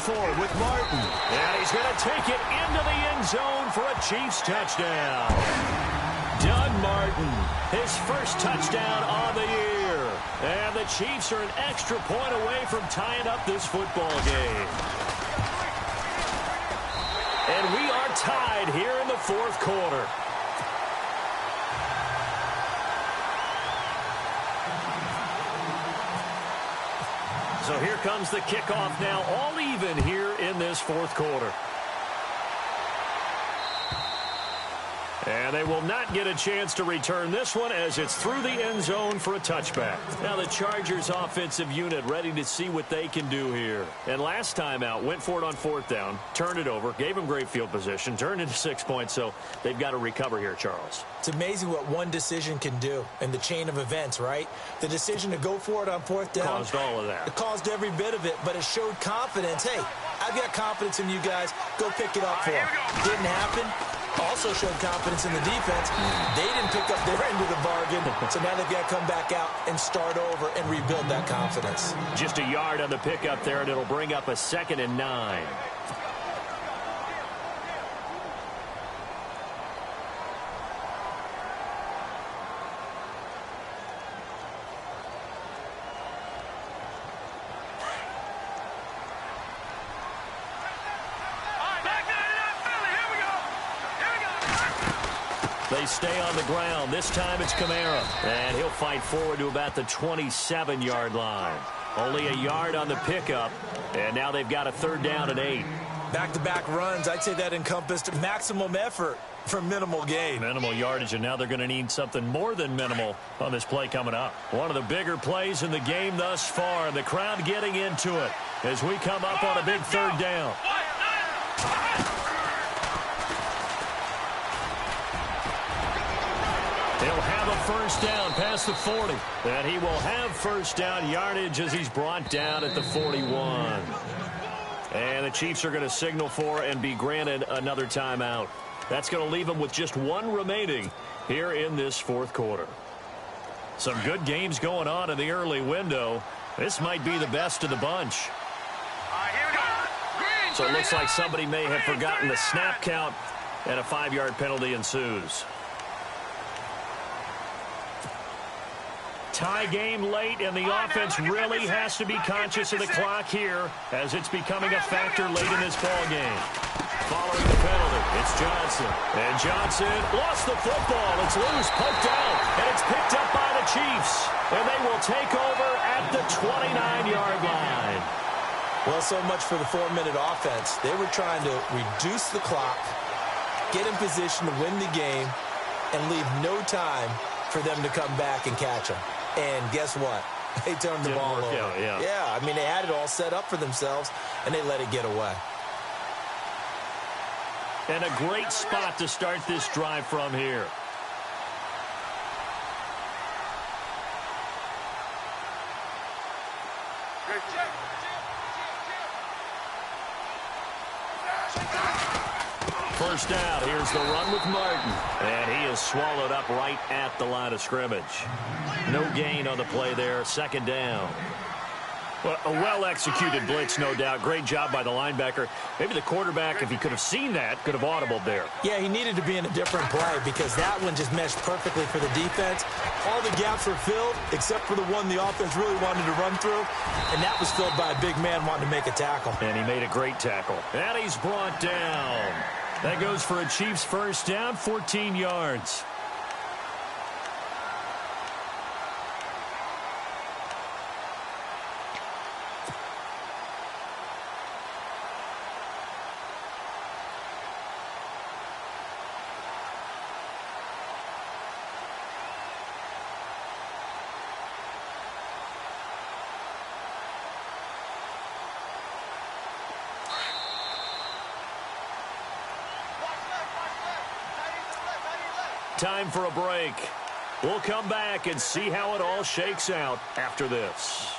Forward with Martin, and he's going to take it into the end zone for a Chiefs touchdown. Doug Martin, his first touchdown on the year. And the Chiefs are an extra point away from tying up this football game. And we are tied here in the 4th quarter. So here comes the kickoff now, all even here in this 4th quarter. And they will not get a chance to return this one as it's through the end zone for a touchback. Now the Chargers offensive unit ready to see what they can do here. And last time out, went for it on 4th down, turned it over, gave them great field position, turned into 6 points, so they've got to recover here, Charles. It's amazing what one decision can do in the chain of events, right? The decision to go for it on 4th down. Caused all of that. It caused every bit of it, but it showed confidence. Hey, I've got confidence in you guys. Go pick it up for them. Didn't happen. Also showed confidence in the defense. They didn't pick up their end of the bargain, so now they've got to come back out and start over and rebuild that confidence. Just a yard on the pickup there, and it'll bring up a 2nd and 9. They stay on the ground. This time it's Kamara. And he'll fight forward to about the 27-yard line. Only a yard on the pickup. And now they've got a 3rd down and 8. Back-to-back runs, I'd say that encompassed maximum effort for minimal gain. Minimal yardage, and now they're going to need something more than minimal on this play coming up. One of the bigger plays in the game thus far. The crowd getting into it as we come up on a big 3rd down. He'll have a first down past the 40. And he will have first down yardage as he's brought down at the 41. And the Chiefs are going to signal for and be granted another timeout. That's going to leave them with just one remaining here in this fourth quarter. Some good games going on in the early window. This might be the best of the bunch. Here we go. So it looks like somebody may have forgotten the snap count, and a 5-yard penalty ensues. Tie game late, and the offense really has to be conscious of the clock here as it's becoming a factor late in this ball game. Following the penalty, it's Johnson. And Johnson lost the football. It's loose, poked out, and it's picked up by the Chiefs. And they will take over at the 29-yard line. Well, so much for the 4-minute offense. They were trying to reduce the clock, get in position to win the game, and leave no time for them to come back and catch them. And guess what? They turned the ball over. Yeah, I mean, they had it all set up for themselves, and they let it get away. And a great spot to start this drive from here. First down, here's the run with Martin. And he is swallowed up right at the line of scrimmage. No gain on the play there, second down. Well, a well-executed blitz, no doubt. Great job by the linebacker. Maybe the quarterback, if he could have seen that, could have audibled there. Yeah, he needed to be in a different play because that one just meshed perfectly for the defense. All the gaps were filled except for the one the offense really wanted to run through, and that was filled by a big man wanting to make a tackle. And he made a great tackle. And he's brought down. That goes for a Chiefs first down, 14 yards. Time for a break. We'll come back and see how it all shakes out after this.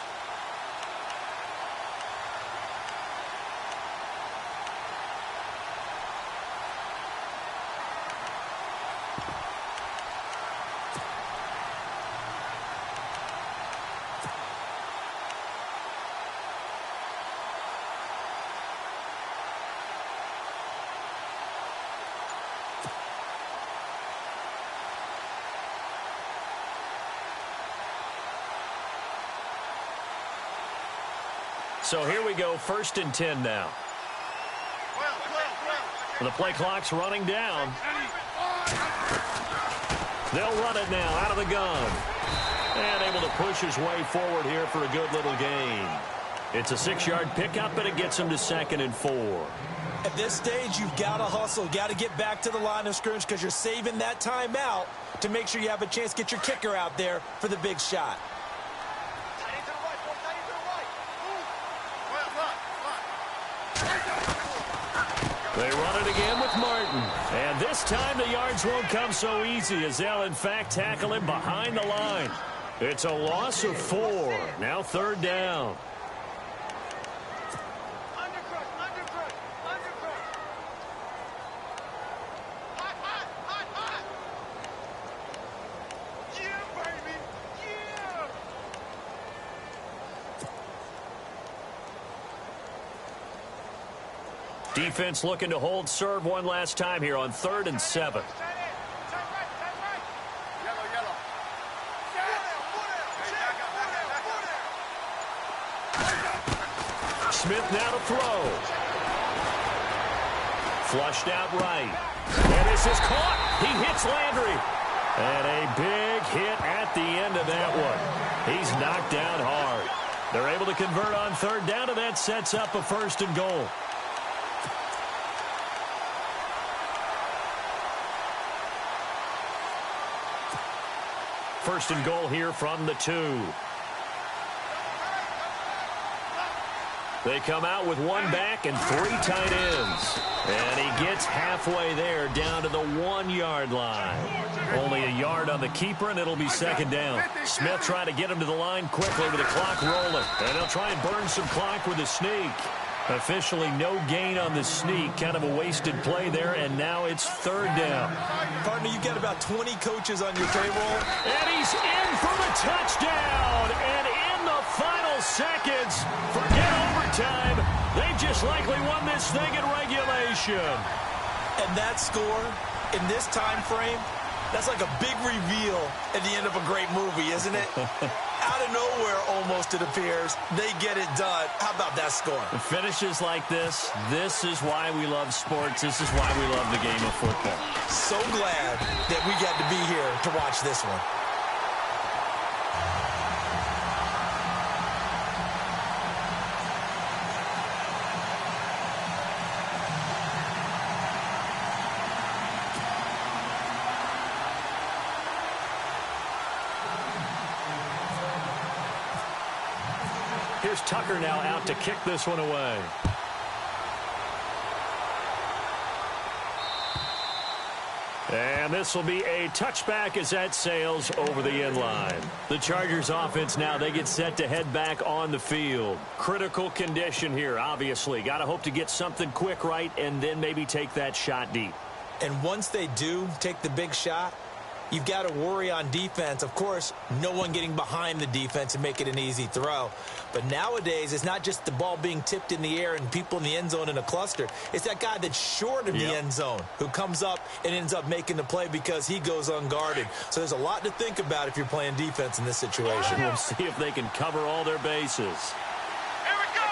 So here we go, 1st and 10 now. The play clock's running down. They'll run it now out of the gun. And able to push his way forward here for a good little gain. It's a 6-yard pickup, and it gets him to 2nd and 4. At this stage, you've got to hustle. Got to get back to the line of scrimmage because you're saving that timeout to make sure you have a chance to get your kicker out there for the big shot. They run it again with Martin. And this time the yards won't come so easy as they'll, in fact, tackle him behind the line. It's a loss of 4. Now 3rd down. Defense looking to hold serve one last time here on 3rd and 7. Smith now to throw. Flushed out right. And this is caught. He hits Landry. And a big hit at the end of that one. He's knocked down hard. They're able to convert on 3rd down, and that sets up a 1st and goal. First and goal here from the 2. They come out with one back and 3 tight ends. And he gets halfway there down to the 1-yard line. Only a yard on the keeper, and it'll be second down. Smith trying to get him to the line quickly with the clock rolling. And they'll try and burn some clock with a sneak. Officially no gain on the sneak. Kind of a wasted play there, and now it's third down. Partner, you've got about 20 coaches on your payroll. And he's in for the touchdown. And in the final seconds, forget overtime. They've just likely won this thing in regulation. And that score in this time frame, that's like a big reveal at the end of a great movie, isn't it? Out of nowhere, almost, it appears. They get it done. How about that score? Finishes like this is why we love sports. This is why we love the game of football. So glad that we got to be here to watch this one. Here's Tucker now out to kick this one away. And this will be a touchback as that sails over the end line. The Chargers offense now, they get set to head back on the field. Critical condition here, obviously. Got to hope to get something quick right and then maybe take that shot deep. And once they do take the big shot, you've got to worry on defense. Of course, no one getting behind the defense and make it an easy throw. But nowadays, it's not just the ball being tipped in the air and people in the end zone in a cluster. It's that guy that's short of the end zone who comes up and ends up making the play because he goes unguarded. So there's a lot to think about if you're playing defense in this situation. We'll see if they can cover all their bases. Here we go.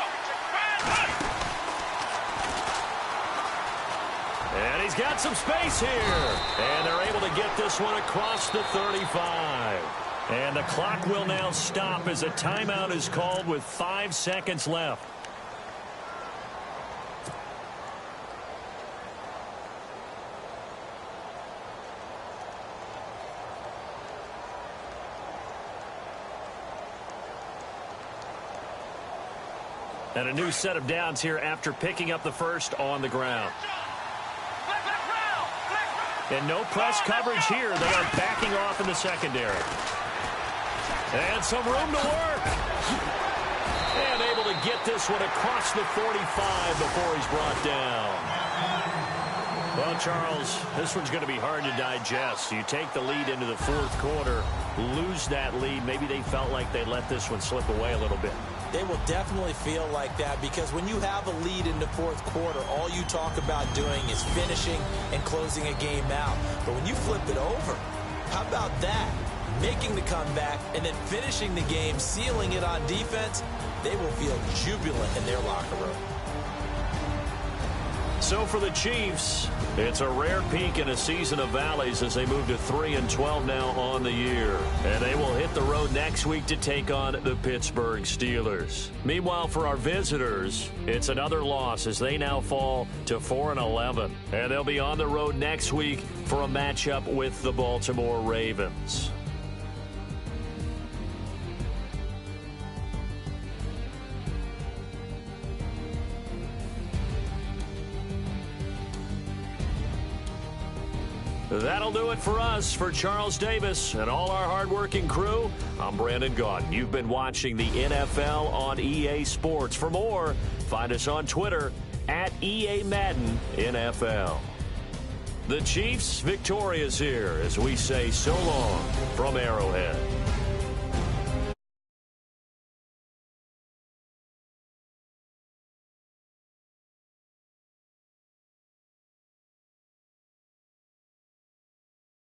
And he's got some space here. And they're able to get this one across the 35. And the clock will now stop as a timeout is called with 5 seconds left. And a new set of downs here after picking up the first on the ground. And no press coverage here. They are backing off in the secondary. And some room to work. And able to get this one across the 45 before he's brought down. Well, Charles, this one's going to be hard to digest. You take the lead into the fourth quarter, lose that lead. Maybe they felt like they let this one slip away a little bit. They will definitely feel like that because when you have a lead in the fourth quarter, all you talk about doing is finishing and closing a game out. But when you flip it over, how about that? Making the comeback and then finishing the game, sealing it on defense, they will feel jubilant in their locker room. So for the Chiefs, it's a rare peak in a season of valleys as they move to 3-12 now on the year. And they will hit the road next week to take on the Pittsburgh Steelers. Meanwhile, for our visitors, it's another loss as they now fall to 4-11. And they'll be on the road next week for a matchup with the Baltimore Ravens. That'll do it for us. For Charles Davis and all our hardworking crew, I'm Brandon Gaudin. You've been watching the NFL on EA Sports. For more, find us on Twitter at EA Madden NFL. The Chiefs victorious here as we say so long from Arrowhead.